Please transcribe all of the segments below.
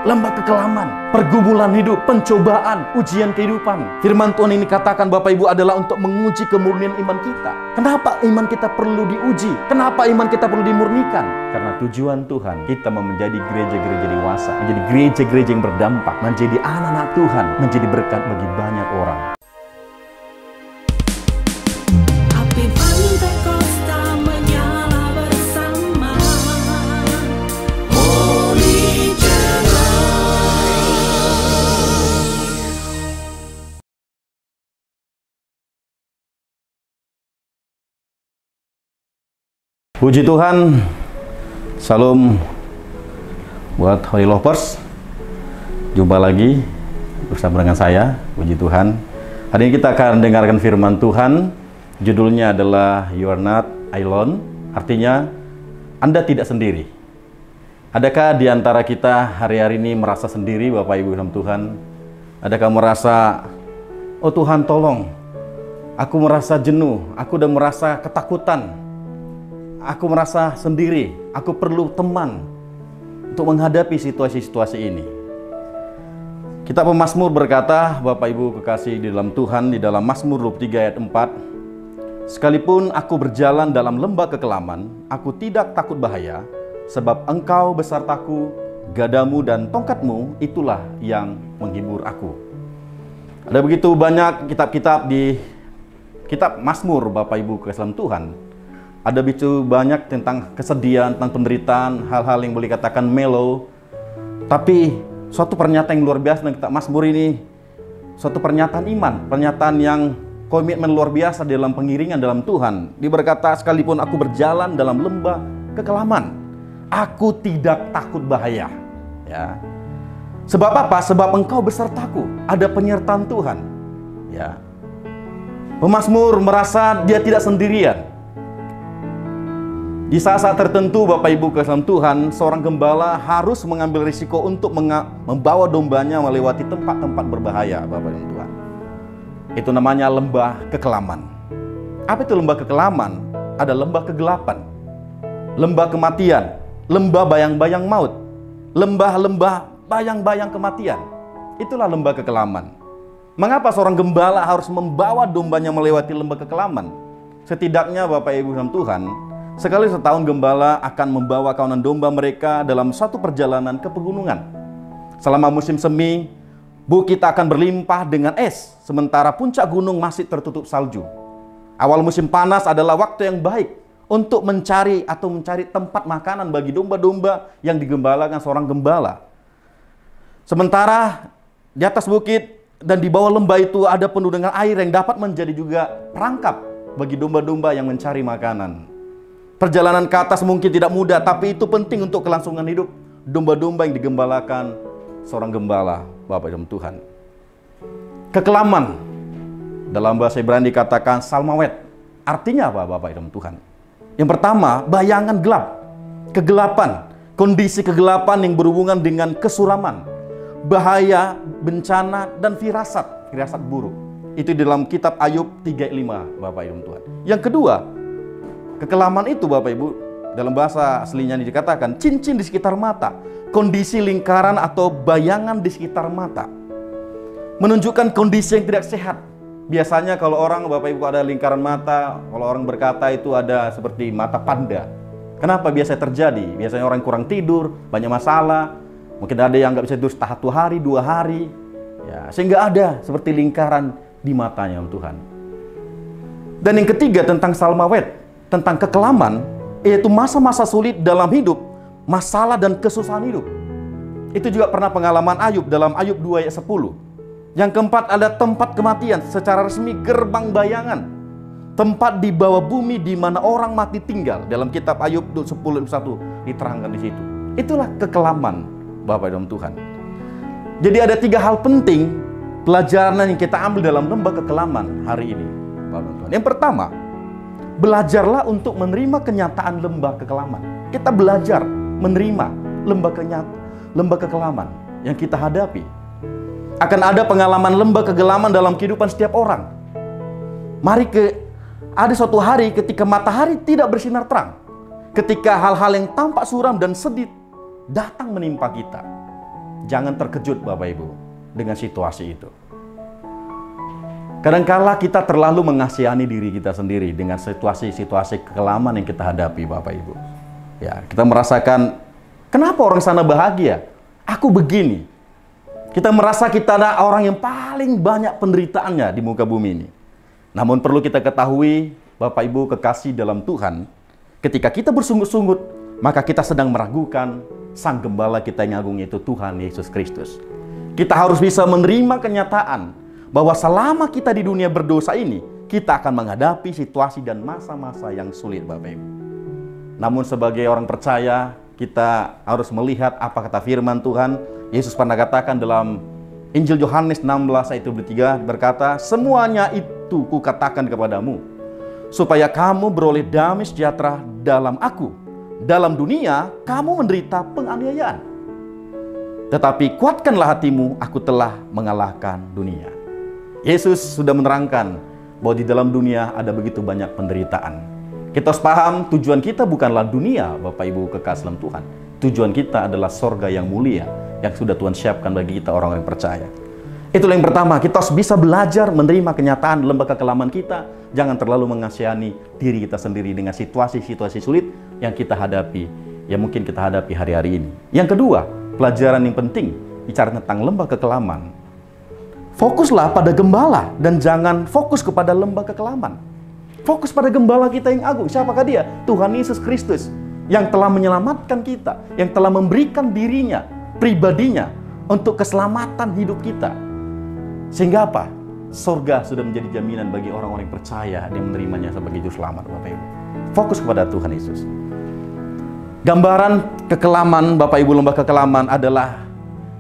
lembah kekelaman, pergumulan hidup, pencobaan, ujian kehidupan. Firman Tuhan ini katakan Bapak Ibu adalah untuk menguji kemurnian iman kita. Kenapa iman kita perlu diuji? Kenapa iman kita perlu dimurnikan? Karena tujuan Tuhan kita mau menjadi gereja-gereja dewasa, menjadi gereja-gereja yang berdampak, menjadi anak-anak Tuhan, menjadi berkat bagi banyak orang. Puji Tuhan, salam buat Holy Lovers. Jumpa lagi bersama dengan saya, puji Tuhan. Hari ini kita akan dengarkan firman Tuhan. Judulnya adalah You Are Not Alone. Artinya, Anda tidak sendiri. Adakah di antara kita hari-hari ini merasa sendiri, Bapak Ibu dalam Tuhan? Adakah merasa, oh Tuhan tolong, aku merasa jenuh, aku udah merasa ketakutan, aku merasa sendiri, aku perlu teman untuk menghadapi situasi-situasi ini. Kitab Pemazmur berkata, Bapak Ibu kekasih di dalam Tuhan, di dalam Mazmur 23 ayat 4, sekalipun aku berjalan dalam lembah kekelaman, aku tidak takut bahaya, sebab Engkau besertaku, gadamu dan tongkatmu, itulah yang menghibur aku. Ada begitu banyak kitab-kitab di kitab Mazmur, Bapak Ibu kekasih dalam Tuhan. Ada begitu banyak tentang kesedihan, tentang penderitaan, hal-hal yang boleh katakan mellow. Tapi suatu pernyataan yang luar biasa dalam kitab Mazmur ini, suatu pernyataan iman, pernyataan yang komitmen luar biasa dalam pengiringan dalam Tuhan. Dia berkata, sekalipun aku berjalan dalam lembah kekelaman, aku tidak takut bahaya. Ya. Sebab apa? Sebab Engkau besertaku. Ada penyertaan Tuhan. Ya. Pemazmur merasa dia tidak sendirian. Di saat-saat tertentu, Bapak Ibu kekasih Tuhan, seorang gembala harus mengambil risiko untuk membawa dombanya melewati tempat-tempat berbahaya, Bapak Ibu Tuhan. Itu namanya lembah kekelaman. Apa itu lembah kekelaman? Ada lembah kegelapan, lembah kematian, lembah bayang-bayang maut, lembah-lembah bayang-bayang kematian. Itulah lembah kekelaman. Mengapa seorang gembala harus membawa dombanya melewati lembah kekelaman? Setidaknya Bapak Ibu dalam Tuhan, sekali setahun gembala akan membawa kawanan domba mereka dalam satu perjalanan ke pegunungan. Selama musim semi, bukit akan berlimpah dengan es, sementara puncak gunung masih tertutup salju. Awal musim panas adalah waktu yang baik untuk mencari tempat makanan bagi domba-domba yang digembalakan seorang gembala. Sementara di atas bukit dan di bawah lembah itu ada penuh dengan air yang dapat menjadi juga perangkap bagi domba-domba yang mencari makanan. Perjalanan ke atas mungkin tidak mudah, tapi itu penting untuk kelangsungan hidup domba-domba yang digembalakan seorang gembala, Bapak dalam Tuhan. Kekelaman dalam bahasa Ibrani dikatakan salmawet. Artinya apa, Bapak dalam Tuhan? Yang pertama, bayangan gelap, kegelapan, kondisi kegelapan yang berhubungan dengan kesuraman, bahaya, bencana, dan firasat buruk. Itu di dalam kitab Ayub 3:5, Bapak dalam Tuhan. Yang kedua, kekelaman itu, Bapak Ibu, dalam bahasa aslinya ini dikatakan cincin di sekitar mata, kondisi lingkaran atau bayangan di sekitar mata, menunjukkan kondisi yang tidak sehat. Biasanya kalau orang, Bapak Ibu, ada lingkaran mata, kalau orang berkata itu ada seperti mata panda. Kenapa biasa terjadi? Biasanya orang kurang tidur, banyak masalah, mungkin ada yang nggak bisa tidur 1 hari, 2 hari, ya, sehingga ada seperti lingkaran di matanya Tuhan. Dan yang ketiga tentang salmawet, tentang kekelaman, yaitu masa-masa sulit dalam hidup, masalah dan kesusahan hidup. Itu juga pernah pengalaman Ayub dalam Ayub 2 ayat 10. Yang keempat ada tempat kematian, secara resmi gerbang bayangan, tempat di bawah bumi di mana orang mati tinggal. Dalam kitab Ayub 10:1 diterangkan di situ. Itulah kekelaman, Bapak dalam Tuhan. Jadi ada 3 hal penting pelajaran yang kita ambil dalam lembah kekelaman hari ini, Bapak dalam Tuhan. Yang pertama, belajarlah untuk menerima kenyataan lembah kekelaman. Kita belajar menerima lembah kekelaman yang kita hadapi. Akan ada pengalaman lembah kegelaman dalam kehidupan setiap orang. Ada suatu hari ketika matahari tidak bersinar terang, ketika hal-hal yang tampak suram dan sedih datang menimpa kita. Jangan terkejut Bapak Ibu dengan situasi itu. Kadangkala kita terlalu mengasihani diri kita sendiri dengan situasi-situasi kekelaman yang kita hadapi Bapak Ibu. Ya, kita merasakan, kenapa orang sana bahagia? Aku begini. Kita merasa kita adalah orang yang paling banyak penderitaannya di muka bumi ini. Namun perlu kita ketahui, Bapak Ibu kekasih dalam Tuhan, ketika kita bersungut-sungut, maka kita sedang meragukan Sang Gembala kita yang agung, yaitu Tuhan Yesus Kristus. Kita harus bisa menerima kenyataan bahwa selama kita di dunia berdosa ini, kita akan menghadapi situasi dan masa-masa yang sulit Bapak Ibu. Namun sebagai orang percaya, kita harus melihat apa kata firman Tuhan. Yesus pernah katakan dalam Injil Yohanes 16 ayat 23 berkata, "Semuanya itu kukatakan kepadamu, supaya kamu beroleh damai sejahtera dalam aku. Dalam dunia kamu menderita penganiayaan. Tetapi kuatkanlah hatimu, aku telah mengalahkan dunia." Yesus sudah menerangkan bahwa di dalam dunia ada begitu banyak penderitaan. Kita harus paham tujuan kita bukanlah dunia, Bapak Ibu kekasih dalam Tuhan. Tujuan kita adalah sorga yang mulia yang sudah Tuhan siapkan bagi kita orang-orang yang percaya. Itulah yang pertama, kita harus bisa belajar menerima kenyataan dalam kekelaman kita. Jangan terlalu mengasihani diri kita sendiri dengan situasi-situasi sulit yang kita hadapi, yang mungkin kita hadapi hari-hari ini. Yang kedua, pelajaran yang penting bicara tentang lembah kekelaman. Fokuslah pada Gembala dan jangan fokus kepada lembah kekelaman. Fokus pada Gembala kita yang agung. Siapakah dia? Tuhan Yesus Kristus yang telah menyelamatkan kita, yang telah memberikan dirinya, pribadinya untuk keselamatan hidup kita. Sehingga apa? Surga sudah menjadi jaminan bagi orang-orang yang percaya dan menerimanya sebagai juru selamat Bapak Ibu. Fokus kepada Tuhan Yesus. Gambaran kekelaman Bapak Ibu, lembah kekelaman adalah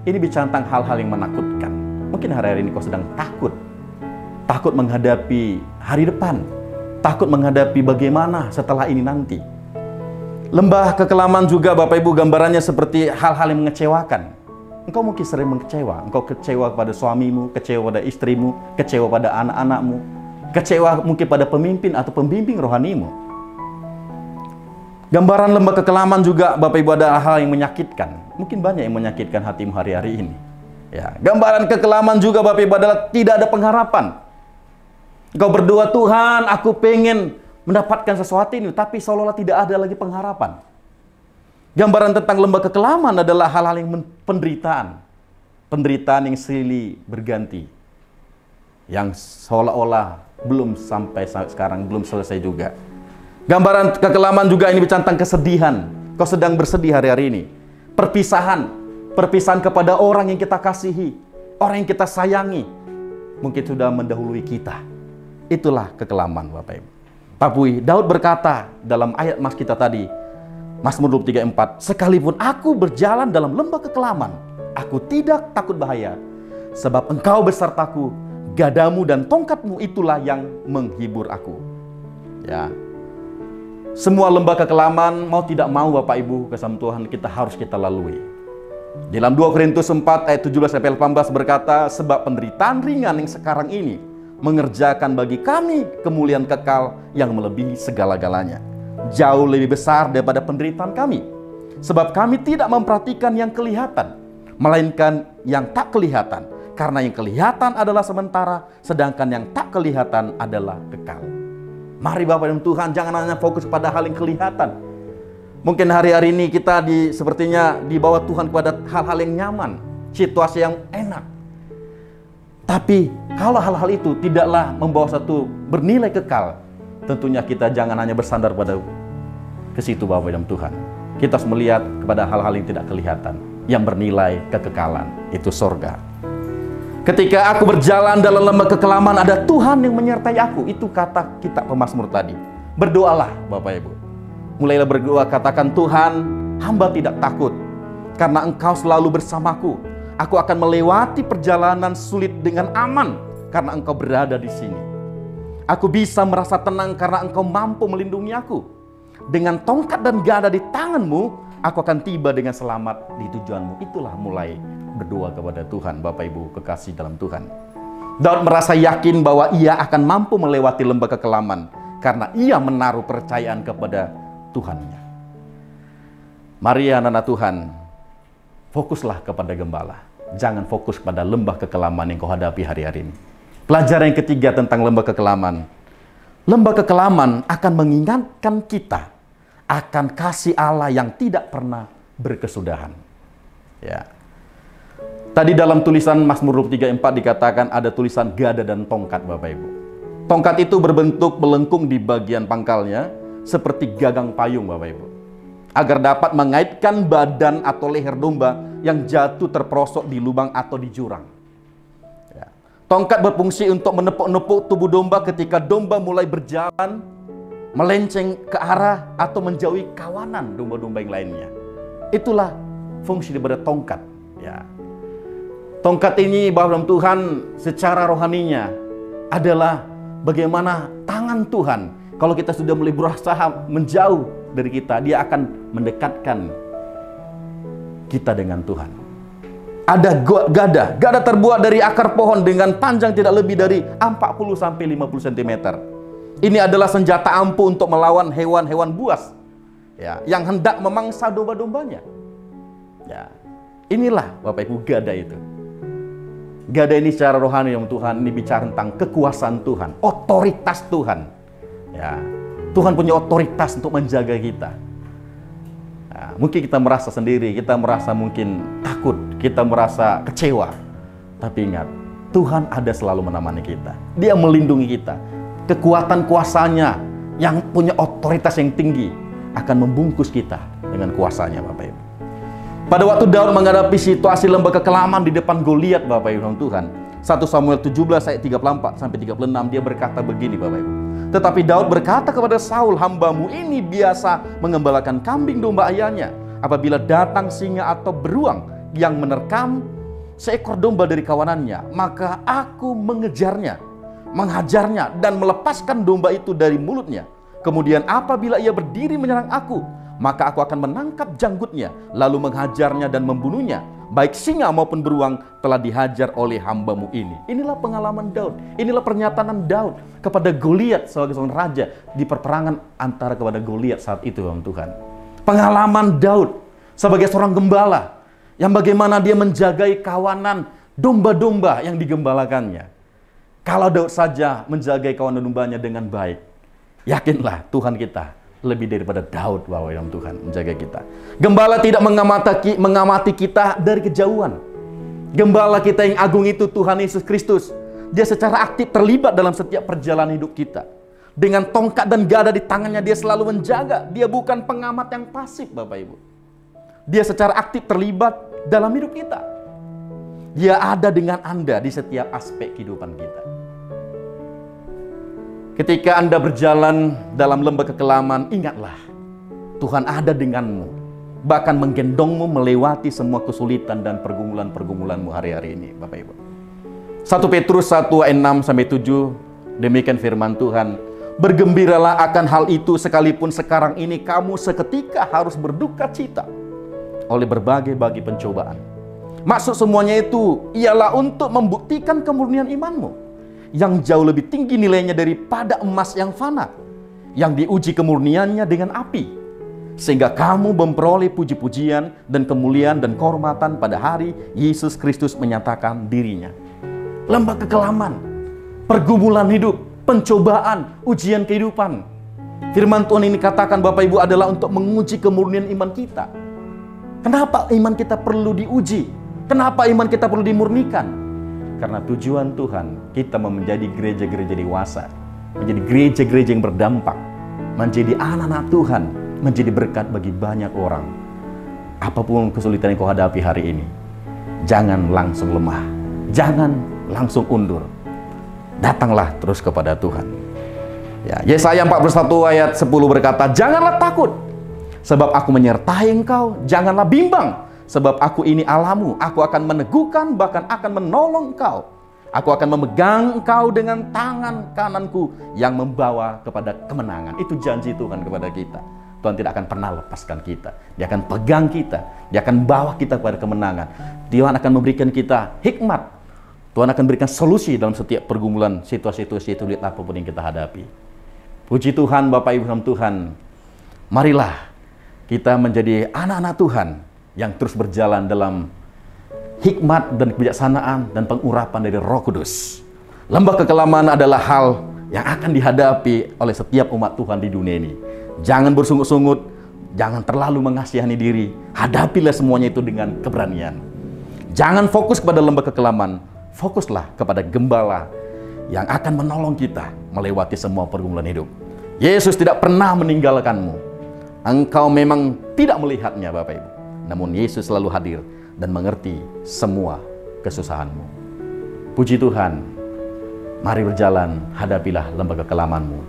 ini bicara tentang hal-hal yang menakutkan. Mungkin hari-hari ini kau sedang takut. Takut menghadapi hari depan. Takut menghadapi bagaimana setelah ini nanti. Lembah kekelaman juga Bapak Ibu gambarannya seperti hal-hal yang mengecewakan. Engkau mungkin sering mengecewa. Engkau kecewa pada suamimu, kecewa pada istrimu, kecewa pada anak-anakmu, kecewa mungkin pada pemimpin atau pembimbing rohanimu. Gambaran lembah kekelaman juga Bapak Ibu ada hal yang menyakitkan. Mungkin banyak yang menyakitkan hatimu hari-hari ini. Ya, gambaran kekelaman juga Bapak Ibu adalah tidak ada pengharapan. Engkau berdoa, Tuhan, aku pengen mendapatkan sesuatu ini, tapi seolah-olah tidak ada lagi pengharapan. Gambaran tentang lembah kekelaman adalah hal-hal yang penderitaan. Penderitaan yang silih berganti. Yang seolah-olah belum sampai sekarang, belum selesai juga. Gambaran kekelaman juga ini bicara tentang kesedihan. Kau sedang bersedih hari-hari ini. Perpisahan. Perpisahan kepada orang yang kita kasihi, orang yang kita sayangi, mungkin sudah mendahului kita. Itulah kekelaman Bapak Ibu. Tapi Daud berkata dalam ayat mas kita tadi, Mazmur 23:4, "Sekalipun aku berjalan dalam lembah kekelaman, aku tidak takut bahaya, sebab Engkau besertaku, gadamu dan tongkatmu itulah yang menghibur aku." Ya. Semua lembah kekelaman, mau tidak mau Bapak Ibu kasih Tuhan, kita lalui. Dalam 2 Korintus 4 ayat 17-18 berkata, "Sebab penderitaan ringan yang sekarang ini mengerjakan bagi kami kemuliaan kekal yang melebihi segala-galanya, jauh lebih besar daripada penderitaan kami. Sebab kami tidak memperhatikan yang kelihatan, melainkan yang tak kelihatan, karena yang kelihatan adalah sementara, sedangkan yang tak kelihatan adalah kekal." Mari Bapak dan Tuhan, jangan hanya fokus pada hal yang kelihatan. Mungkin hari-hari ini kita sepertinya dibawa Tuhan kepada hal-hal yang nyaman, situasi yang enak. Tapi kalau hal-hal itu tidaklah membawa satu bernilai kekal, tentunya kita jangan hanya bersandar pada ke situ Bapak dan Tuhan. Kita harus melihat kepada hal-hal yang tidak kelihatan, yang bernilai kekekalan, itu surga. Ketika aku berjalan dalam lembah kekelaman, ada Tuhan yang menyertai aku. Itu kata kitab pemazmur tadi. Berdoalah Bapak Ibu. Mulailah berdoa, katakan, "Tuhan, hamba tidak takut, karena Engkau selalu bersamaku. Aku akan melewati perjalanan sulit dengan aman, karena Engkau berada di sini. Aku bisa merasa tenang karena Engkau mampu melindungi aku. Dengan tongkat dan gada di tangan-Mu, aku akan tiba dengan selamat di tujuan-Mu." Itulah mulai berdoa kepada Tuhan, Bapak Ibu kekasih dalam Tuhan. Daud merasa yakin bahwa ia akan mampu melewati lembah kekelaman, karena ia menaruh percayaan kepada Tuhannya. Mari anak-anak Tuhan, fokuslah kepada gembala. Jangan fokus pada lembah kekelaman yang kau hadapi hari-hari ini. Pelajaran yang ketiga tentang lembah kekelaman. Lembah kekelaman akan mengingatkan kita akan kasih Allah yang tidak pernah berkesudahan. Ya. Tadi dalam tulisan Mazmur 23:4 dikatakan ada tulisan gada dan tongkat, Bapak Ibu. Tongkat itu berbentuk melengkung di bagian pangkalnya seperti gagang payung, Bapak Ibu, agar dapat mengaitkan badan atau leher domba yang jatuh terperosok di lubang atau di jurang. Ya. Tongkat berfungsi untuk menepuk-nepuk tubuh domba ketika domba mulai berjalan, melenceng ke arah atau menjauhi kawanan domba-domba yang lainnya. Itulah fungsi daripada tongkat. Ya. Tongkat ini, Bapak Tuhan, secara rohaninya adalah bagaimana tangan Tuhan. Kalau kita sudah mulai berusaha menjauh dari kita, Dia akan mendekatkan kita dengan Tuhan. Ada gada terbuat dari akar pohon dengan panjang tidak lebih dari 40-50 cm. Ini adalah senjata ampuh untuk melawan hewan-hewan buas, ya, yang hendak memangsa domba-dombanya. Ya, inilah Bapak Ibu gada itu. Gada ini secara rohani yang Tuhan ini bicara tentang kekuasaan Tuhan, otoritas Tuhan. Ya, Tuhan punya otoritas untuk menjaga kita. Nah, mungkin kita merasa sendiri, kita merasa mungkin takut, kita merasa kecewa. Tapi ingat, Tuhan ada selalu menemani kita. Dia melindungi kita. Kekuatan kuasanya yang punya otoritas yang tinggi akan membungkus kita dengan kuasanya, Bapak Ibu. Pada waktu Daud menghadapi situasi lembah kekelaman di depan Goliat, Bapak Ibu Tuhan, 1 Samuel 17 ayat 34-36, dia berkata begini, Bapak Ibu. Tetapi Daud berkata kepada Saul, hambamu ini biasa mengembalakan kambing domba ayahnya. Apabila datang singa atau beruang yang menerkam seekor domba dari kawanannya, maka aku mengejarnya, menghajarnya, dan melepaskan domba itu dari mulutnya. Kemudian apabila ia berdiri menyerang aku, maka aku akan menangkap janggutnya, lalu menghajarnya dan membunuhnya. Baik singa maupun beruang telah dihajar oleh hambamu ini. Inilah pengalaman Daud. Inilah pernyataan Daud kepada Goliat sebagai seorang raja di perperangan antara kepada Goliat saat itu, Tuhan. Pengalaman Daud sebagai seorang gembala yang bagaimana dia menjagai kawanan domba-domba yang digembalakannya. Kalau Daud saja menjagai kawanan dombanya dengan baik, yakinlah Tuhan kita lebih daripada Daud, bahwa yang Tuhan menjaga kita. Gembala tidak mengamati kita dari kejauhan. Gembala kita yang agung itu Tuhan Yesus Kristus. Dia secara aktif terlibat dalam setiap perjalanan hidup kita. Dengan tongkat dan gada di tangannya, dia selalu menjaga. Dia bukan pengamat yang pasif, Bapak Ibu. Dia secara aktif terlibat dalam hidup kita. Dia ada dengan Anda di setiap aspek kehidupan kita. Ketika Anda berjalan dalam lembah kekelaman, ingatlah, Tuhan ada denganmu, bahkan menggendongmu melewati semua kesulitan dan pergumulan-pergumulanmu hari-hari ini, Bapak Ibu. 1 Petrus 1 ayat 6-7, demikian firman Tuhan, bergembiralah akan hal itu sekalipun sekarang ini kamu seketika harus berduka cita oleh berbagai-bagai pencobaan. Maksud semuanya itu ialah untuk membuktikan kemurnian imanmu, yang jauh lebih tinggi nilainya daripada emas yang fana, yang diuji kemurniannya dengan api, sehingga kamu memperoleh puji-pujian dan kemuliaan dan kehormatan pada hari Yesus Kristus menyatakan dirinya. Lembah kekelaman, pergumulan hidup, pencobaan, ujian kehidupan. Firman Tuhan ini katakan, Bapak Ibu, adalah untuk menguji kemurnian iman kita. Kenapa iman kita perlu diuji? Kenapa iman kita perlu dimurnikan? Karena tujuan Tuhan, kita menjadi gereja-gereja dewasa, menjadi gereja-gereja yang berdampak, menjadi anak-anak Tuhan, menjadi berkat bagi banyak orang. Apapun kesulitan yang kau hadapi hari ini, jangan langsung lemah, jangan langsung undur. Datanglah terus kepada Tuhan. Ya, Yesaya 41 ayat 10 berkata, janganlah takut, sebab aku menyertai engkau, janganlah bimbang, sebab aku ini Allahmu, aku akan meneguhkan, bahkan akan menolong engkau. Aku akan memegang engkau dengan tangan kananku yang membawa kepada kemenangan. Itu janji Tuhan kepada kita. Tuhan tidak akan pernah lepaskan kita. Dia akan pegang kita. Dia akan bawa kita kepada kemenangan. Tuhan akan memberikan kita hikmat. Tuhan akan berikan solusi dalam setiap pergumulan, situasi-situasi sulit apapun yang kita hadapi. Puji Tuhan, Bapak Ibu Tuhan. Marilah kita menjadi anak-anak Tuhan yang terus berjalan dalam hikmat dan kebijaksanaan dan pengurapan dari Roh Kudus. Lembah kekelaman adalah hal yang akan dihadapi oleh setiap umat Tuhan di dunia ini. Jangan bersungut-sungut, jangan terlalu mengasihani diri. Hadapilah semuanya itu dengan keberanian. Jangan fokus kepada lembah kekelaman, fokuslah kepada Gembala yang akan menolong kita melewati semua pergumulan hidup. Yesus tidak pernah meninggalkanmu. Engkau memang tidak melihatnya, Bapak Ibu. Namun Yesus selalu hadir dan mengerti semua kesusahanmu. Puji Tuhan, mari berjalan, hadapilah lembah kekelamanmu.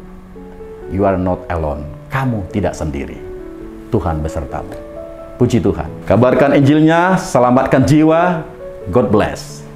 You are not alone. Kamu tidak sendiri. Tuhan besertamu. Puji Tuhan. Kabarkan Injilnya, selamatkan jiwa. God bless.